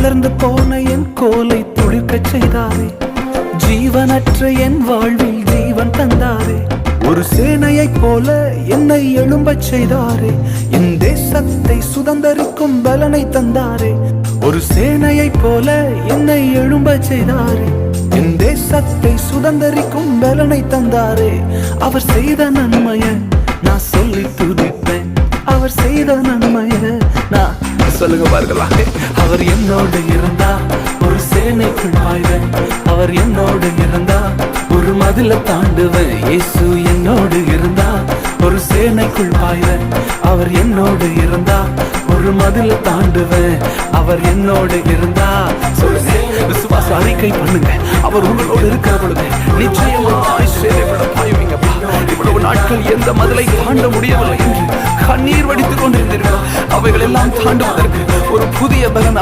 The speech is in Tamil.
தளர்ந்து போன என் கோலை துளிர்க்கச் செய்தாரே, ஜீவனற்ற என் வாழ்வில் ஜீவன் தந்தாரே. ஒரு சேனையைப் போல என்னை எழும்பச் செய்தாரே, என் தேசத்தை சுதந்தரிக்கும் பலனை தந்தாரே. ஒரு சேனையைப் போல என்னை எழும்பச் செய்தாரே, என் தேசத்தை சுதந்தரிக்கும் பலனை தந்தாரே. அவர் செய்த நன்மைய நான் சொல்லி துதிப்பேன், அவர் செய்த நன்மைய நான் சொல்லுங்க பாருங்களா. அவர் என்னோடு இருந்தா ஒரு சேனைக்குள் பாய்வேன், அவர் என்னோடு இருந்தா ஒரு மதில தாண்டுவேன். இயேசு என்னோடு இருந்தா ஒரு சேனைக்குள் பாய்வேன், அவர் என்னோடு இருந்தா ஒரு மதில தாண்டுவேன். அவர் என்னோடு இருந்தா சொல்லுங்க, விசுவாச அறிக்கை பண்ணுங்க. அவர் உங்களோடு இருக்கிற பொழுது நிச்சயமாய் சேனைக்குள்ள பாய்வீங்கப்பா. இவ்வளவு நாட்கள் எந்த மதிலை தாண்ட முடியவில்லை என்று கண்ணீர் வடித்துக் கொண்டிருந்தீர்கள், அவைகள் எல்லாம் தாண்டுவதற்கு ஒரு புதிய பலன்